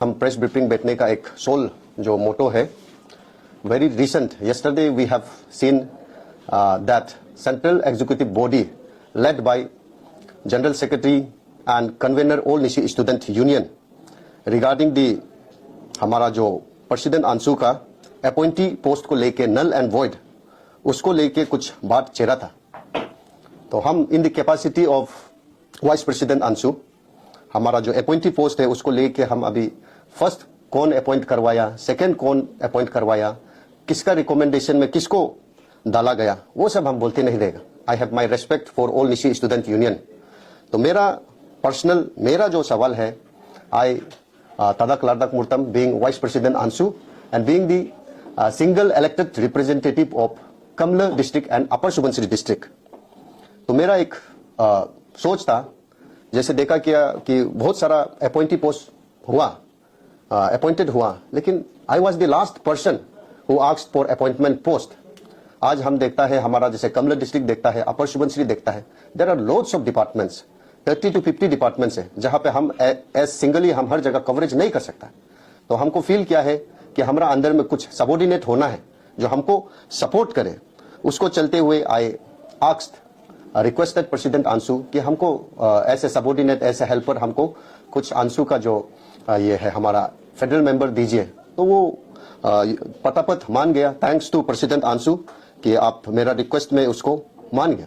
हम press briefing बैठने का एक सोल जो मोटो है, very recent, yesterday we have seen that Central Executive Body led by General Secretary and Convener All Nishi Student Union regarding the हमारा जो president Anshu का अपॉइंटी पोस्ट को लेके नल एंड वॉइड उसको लेके कुछ बात छेड़ा था। तो हम in the capacity of vice president Anshu हमारा जो अपॉइंटी पोस्ट है उसको लेके हम अभी फर्स्ट कौन अपॉइंट करवाया, सेकंड कौन अपॉइंट करवाया, किसका रिकमेंडेशन में किसको डाला गया, वो सब हम बोलते नहीं रहेगा। I have my respect for all Nishi student union. तो मेरा जो सवाल है, आई Tadak Lardak Murtam being Vice President Ansu and being the single elected representative of Kamla district and Upper Subansiri district. तो मेरा एक सोच था, जैसे देखा किया कि बहुत सारा अपॉइंटी पोस्ट हुआ, अपॉइंटेड हुआ, लेकिन I was the last person who asked for appointment post. आज हम देखता है हमारा जैसे कमला डिस्ट्रिक्ट देखता है, अपर सुबनसिरी देखता है, there are loads of departments, 30 to 50 departments है जहां पे हम एज सिंगली हम हर जगह कवरेज नहीं कर सकता। तो हमको फील किया है कि हमारा अंदर में कुछ सबॉर्डिनेट होना है जो हमको सपोर्ट करे। उसको चलते हुए I asked requested president Anshu कि हमको ऐसे सबॉर्डिनेट, ऐसे हेल्पर हमको कुछ अंशु का जो ये है हमारा फेडरल मेंबर दीजिए। तो वो पतापत मान गया, थैंक्स टू प्रेसिडेंट अंशु कि आप मेरा रिक्वेस्ट में उसको मान गया।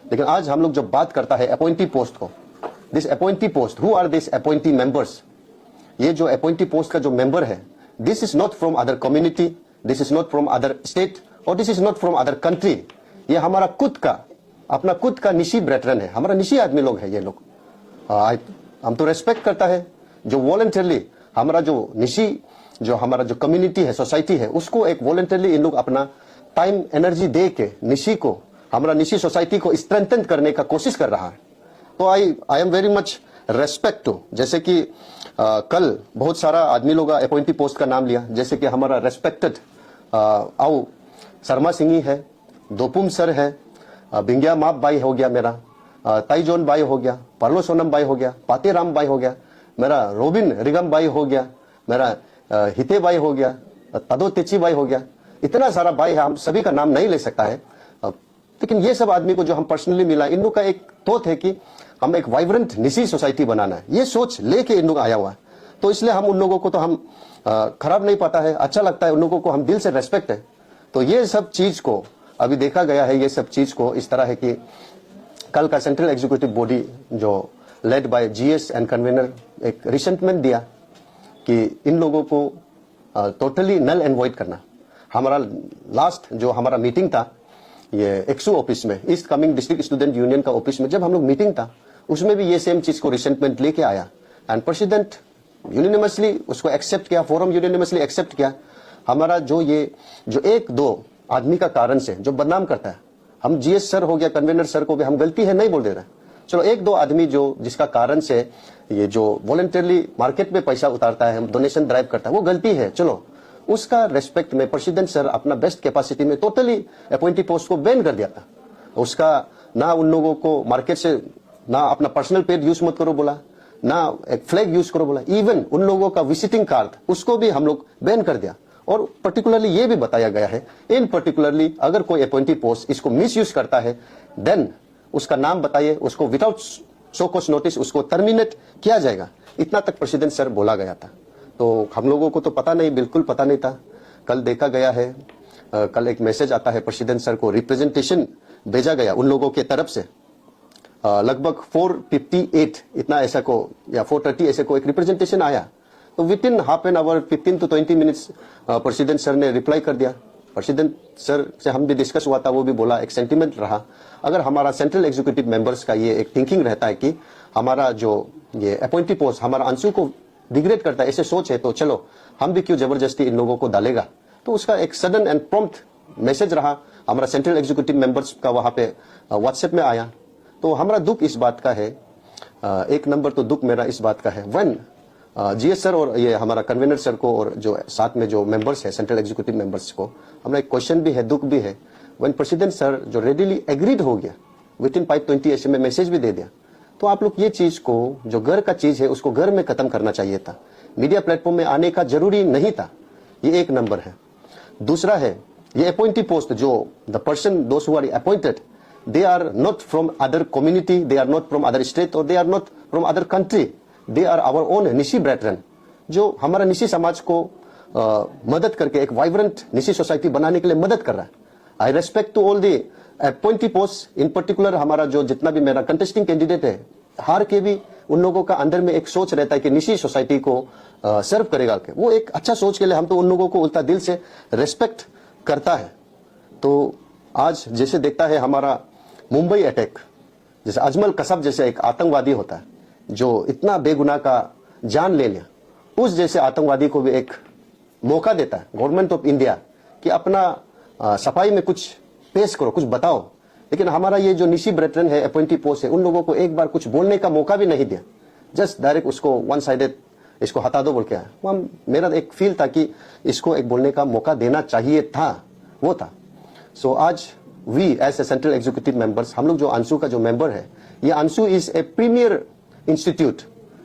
लेकिन आज हम लोग जब बात करता है अपॉइंटी पोस्ट को, this appointee post, who are this appointee members? ये जो अपॉइंटी पोस्ट का जो मेंबर है, this is not from other community, this is not from other state और this is not from other country. ये हमारा खुद का, अपना खुद का निशी ब्रेटरन है, हमारा निशी आदमी लोग है ये लोग। हम तो रेस्पेक्ट करता है जो वॉलंटियरली हमारा जो निशी, जो हमारा जो कम्युनिटी है, सोसाइटी है, उसको एक वॉलंटियरली इन लोग अपना टाइम एनर्जी दे के निशी को, हमारा निशी सोसाइटी को स्ट्रेंथन करने का कोशिश कर रहा है। तो I am very much respect to, जैसे कि कल बहुत सारा आदमी लोग अपॉइंटी पोस्ट का नाम लिया, जैसे कि हमारा रेस्पेक्टेड आओ शर्मा सिंह है, दोपुम सर है, बिंगिया माप बाई हो गया, मेरा ताईजोन बाई हो गया, परलो सोनम बाई हो गया, पाते राम बाई हो गया, मेरा रोबिन रिगम बाई हो गया, मेरा हिते बाई हो गया, तदो तेची बाई हो गया। इतना सारा बाई है, हम सभी का नाम नहीं ले सकता है, लेकिन ये सब आदमी को जो हम पर्सनली मिला, इन लोग का एक थॉट है कि हम एक वाइब्रेंट निशी सोसाइटी बनाना है, ये सोच लेके इन लोग आया हुआ है। तो इसलिए हम उन लोगों को तो हम खराब नहीं पाता है, अच्छा लगता है, उन लोगों को हम दिल से रेस्पेक्ट है। तो ये सब चीज को अभी देखा गया है, ये सब चीज को इस तरह है कि कल का सेंट्रल एग्जीक्यूटिव बॉडी जो led by GS and convener एक रिसेंटमेंट दिया कि इन लोगों को टोटली नल एंड वॉइड करना। हमारा लास्ट जो हमारा मीटिंग था ये एक्सू ऑफिस में, east coming district student union का ऑफिस में जब हम लोग मीटिंग था, उसमें भी ये सेम चीज को रिसेंटमेंट लेके आया एंड प्रेसिडेंट यूनिनिमसली उसको एक्सेप्ट किया, फोरम यूनिनिमसली एक्सेप्ट किया। हमारा जो ये जो एक दो आदमी का कारण से जो बदनाम करता है, हम जीएस सर हो गया, कन्वेनर सर को भी हम गलती है नहीं बोल दे रहे, चलो एक दो आदमी जो जिसका कारण से ये जो वॉलंटियरली मार्केट में पैसा उतारता है, डोनेशन ड्राइव करता है, वो गलती है, चलो उसका रेस्पेक्ट में प्रेसिडेंट सर अपना बेस्ट कैपेसिटी में टोटली अपॉइंटी पोस्ट को बैन कर दिया था। उसका ना उन लोगों को मार्केट से ना अपना पर्सनल पेज यूज मत करो बोला, ना एक फ्लैग यूज करो बोला, इवन उन लोगों का विजिटिंग कार्ड उसको भी हम लोग बैन कर दिया। और पर्टिकुलरली ये भी बताया गया है, इन पर्टिकुलरली अगर कोई अपॉइंटी पोस्ट इसको मिस यूज करता है, देन उसका नाम बताइए, उसको विदाउट सो कॉज नोटिस उसको टर्मिनेट किया जाएगा। इतना तक प्रेसिडेंट सर बोला गया था। तो हम लोगों को तो पता नहीं, बिल्कुल पता नहीं था। कल देखा गया है, कल एक मैसेज आता है प्रेसिडेंट सर को, रिप्रेजेंटेशन भेजा गया उन लोगों के तरफ से, लगभग 458 इतना ऐसा को या 430 ऐसे को एक रिप्रेजेंटेशन आया। तो with in half an hour 15 to 20 minutes president sir ने रिप्लाई कर दिया। प्रेसिडेंट सर से हम भी डिस्कस हुआ था, वो भी बोला, एक सेंटिमेंट रहा, अगर हमारा सेंट्रल एग्जीक्यूटिव मेंबर्स का ये एक थिंकिंग रहता है कि हमारा जो ये अपॉइंटी पोस्ट हमारा अंशु को डिग्रेड करता है, ऐसे सोच है, तो चलो हम भी क्यों जबरदस्ती इन लोगों को डालेगा। तो उसका एक सडन एंड प्रॉम्प्ट मैसेज रहा हमारा सेंट्रल एग्जीक्यूटिव मेंबर्स का, वहां पे व्हाट्सएप में आया। तो हमारा दुख इस बात का है, एक नंबर तो दुख मेरा इस बात का है, वन जीएस सर और ये हमारा कन्वेनर सर को और जो साथ में जो मेंबर्स है सेंट्रल एग्जीक्यूटिव मेंबर्स को हमारा एक क्वेश्चन भी है, दुख भी है, वन प्रेसिडेंट सर जो रेडीली एग्रीड हो गया, विद इन 520 ऐसे में मैसेज भी दे दिया। तो आप लोग ये चीज को, जो घर का चीज है उसको घर में खत्म करना चाहिए था। मीडिया प्लेटफॉर्म में आने का जरूरी नहीं था। ये एक नंबर है। दूसरा है ये अपॉइंटी पोस्ट, जो the person those who are appointed, they are not from other community, they are not from other state, or they are not from other country, they are our own Nishi brethren, जो हमारा निशी समाज को मदद करके एक vibrant Nishi society बनाने के लिए मदद कर रहा है। I respect to all the appointee post, in particular हमारा जो जितना भी मेरा कंटेस्टिंग कैंडिडेट है, हार के भी उन लोगों का अंदर में एक सोच रहता है कि निशी सोसाइटी को सर्व करेगा के, वो एक अच्छा सोच के लिए हम तो उन लोगों को उल्टा दिल से रेस्पेक्ट करता है। तो आज जैसे देखता है हमारा मुंबई अटैक, जैसे अजमल कसब जैसे एक आतंकवादी होता है जो इतना बेगुनाह का जान ले लिया, उस जैसे आतंकवादी को भी एक मौका देता है गवर्नमेंट ऑफ इंडिया कि अपना सफाई में कुछ पेश करो, कुछ बताओ। लेकिन हमारा ये जो निशी ब्रेटरन है, अपॉइंटी पोस्ट है, उन लोगों को एक बार कुछ बोलने का मौका भी नहीं दिया, जस्ट डायरेक्ट उसको वन साइडेड इसको हटा दो बोल के आया। वहाँ मेरा एक फील था कि इसको एक बोलने का मौका देना चाहिए था, वो था। सो आज we as a central executive members, हम लोग जो अंशु का जो मेंबर है, ये ANSU is a premier institute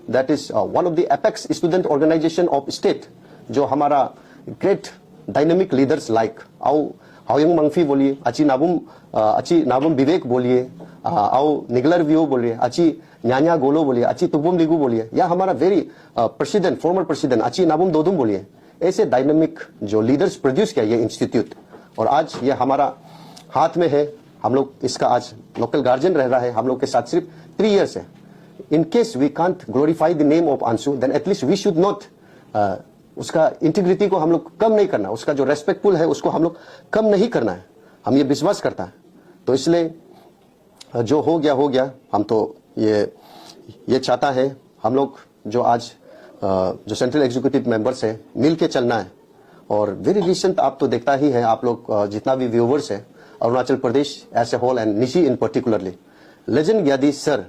that is one of the apex student organization of state, जो हमारा great dynamic leaders like Haoyang Mangfi बोलिए, अची नाबम विवेक बोलिए, आओ निगलर व्यू बोलिए, अची न्यान्या गोलो बोलिए, अची तुबुम लिगू बोलिए, या हमारा वेरी प्रेसिडेंट फॉर्मर प्रेसिडेंट अची नाबुम दोदुम बोलिए, ऐसे डायनेमिक जो लीडर्स प्रोड्यूस किया ये इंस्टीट्यूट। और आज ये हमारा हाथ में है, हम लोग इसका आज लोकल गार्जियन रह रहा है, हम लोग के साथ सिर्फ 3 इयर्स है। In case we can't glorify the name of Anshu, then at least we should not, उसका इंटीग्रिटी को हम लोग कम नहीं करना, उसका जो रेस्पेक्टफुल है उसको हम लोग कम नहीं करना है, हम ये विश्वास करता है। तो इसलिए जो हो गया, हम तो ये चाहता है हम लोग जो आज जो सेंट्रल एग्जीक्यूटिव मेंबर्स है मिल के चलना है। और वेरी रिसेंट आप तो देखता ही है, आप लोग जितना भी व्यूवर्स है, Arunachal Pradesh as a whole and Nishi in particularly, Legend Gyadi sir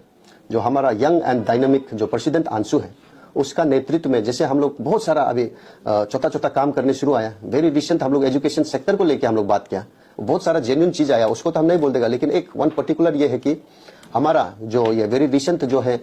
जो हमारा यंग एंड डायनामिक जो प्रेसिडेंट अंशु है, उसका नेतृत्व में जैसे हम लोग बहुत सारा अभी छोटा काम करने शुरू आया। वेरी रिसेंट हम लोग एजुकेशन सेक्टर को लेके हम लोग बात किया, बहुत सारा जेन्युइन चीज आया, उसको तो हम नहीं बोल देगा। लेकिन एक वन पर्टिकुलर ये है कि हमारा जो ये वेरी रिसेंट जो है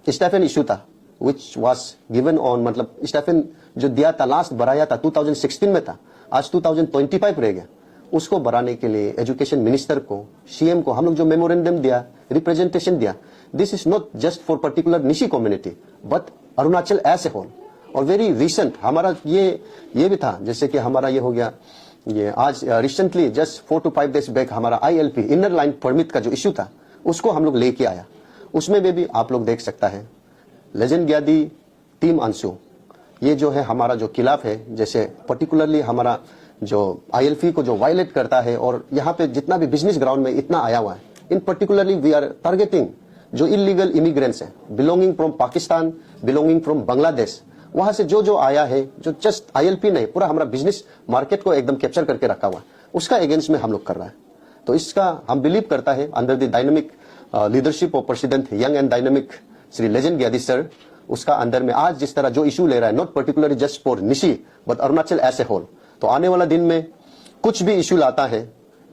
स्टेफन इशू था, विच वॉज गिवन ऑन, मतलब स्टेफन जो दिया था लास्ट बढ़ाया था 2016 में था, आज 2025 रह गया। उसको बढ़ाने के लिए एजुकेशन मिनिस्टर को, सीएम को हम लोग जो मेमोरेंडम दिया, रिप्रेजेंटेशन दिया, this is not just for particular Nishi community but Arunachal as a whole. और वेरी रिसेंट हमारा ये भी था, जैसे कि हमारा ये हो गया, ये आज recently just 4 to 5 days back हमारा ILP इनर लाइन परमिट का जो इश्यू था, उसको हम लोग लेके आया। उसमें भी आप लोग देख सकता है लेजेंड ग्यादी टीम अंशु, ये जो है हमारा जो खिलाफ है, जैसे पर्टिकुलरली हमारा जो ILP को जो वायलेट करता है, और यहाँ पे जितना भी बिजनेस ग्राउंड में इतना आया हुआ है, in particularly we are targeting जो इलीगल इमिग्रेंट्स है, belonging from Pakistan, belonging from Bangladesh, वहां से जो आया है, जो जस्ट ILP नहीं, पूरा हमारा बिजनेस मार्केट को एकदम कैप्चर करके रखा हुआ है, उसका अगेंस्ट में हम लोग कर रहा है। तो इसका हम बिलीव करता है under the dynamic leadership of president young and dynamic Shri Legend Gyadi sir, उसका अंदर में आज जिस तरह जो इशू ले रहा है, not particularly just for Nishi but Arunachal as a whole, तो आने वाला दिन में कुछ भी इशू लाता है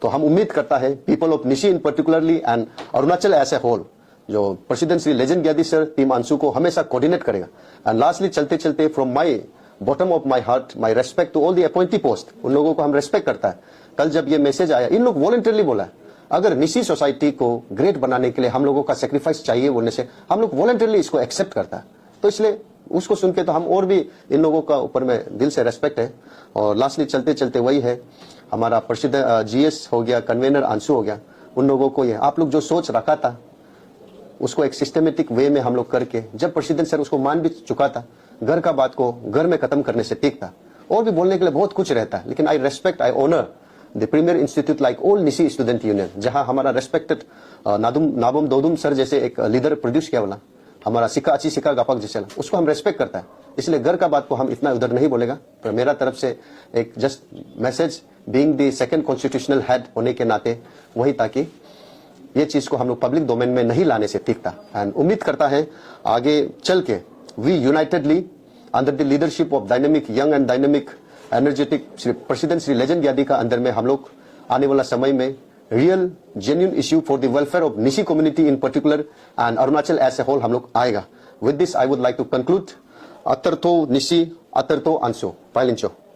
तो हम उम्मीद करता है people of Nishi in particularly and Arunachal as a whole, जो president Shri Legend Gyadi sir team ANSU को हमेशा कोऑर्डिनेट करेगा। एंड लास्टली चलते from my bottom of my heart, my respect to all the appointee post, उन लोगों को हम रेस्पेक्ट करता है। कल जब ये मैसेज आया, इन लोग वॉलंटरली बोला है, अगर निशी सोसाइटी को ग्रेट बनाने के लिए हम लोगों का सेक्रीफाइस चाहिए बोलने से हम लोग वॉलंटरली इसको एक्सेप्ट करता है। तो इसलिए उसको सुन के तो हम और भी इन लोगों का ऊपर में दिल से रेस्पेक्ट है। और लास्टली चलते वही है हमारा प्रसिद्ध GS हो गया, कन्वेनर अंशु हो गया, उन लोगों को ये आप लोग जो सोच रखा था उसको एक सिस्टमेटिक वे में हम लोग करके, जब प्रेसिडेंट सर उसको मान भी चुका था, घर का बात को घर में खत्म करने से ठीक था। और भी बोलने के लिए बहुत कुछ रहता है, लेकिन I respect, I honour the premier institute like all Nishi student union, जहां हमारा रेस्पेक्टेड नाबम दोदुम सर जैसे एक लीडर प्रोड्यूस किया वाला, हमारा सिक्का गापक जैसे, उसको हम रेस्पेक्ट करता है। इसलिए घर का बात को हम इतना उधर नहीं बोलेगा। पर मेरा तरफ से एक just message, being the second constitutional head होने के नाते वही, ताकि ये चीज को हम लोग पब्लिक डोमेन में नहीं लाने से ठीक था। एंड उम्मीद करता है आगे चल के we unitedly under the leadership of dynamic young and dynamic energetic president Shri Legend Gyadi का अंदर में हम लोग आने वाला समय में real genuine issue for the welfare of Nishi community in particular and Arunachal as a whole हम लोग आएगा। With this I would like to conclude Atarto Nishi, Atarto Anso, Pailincho.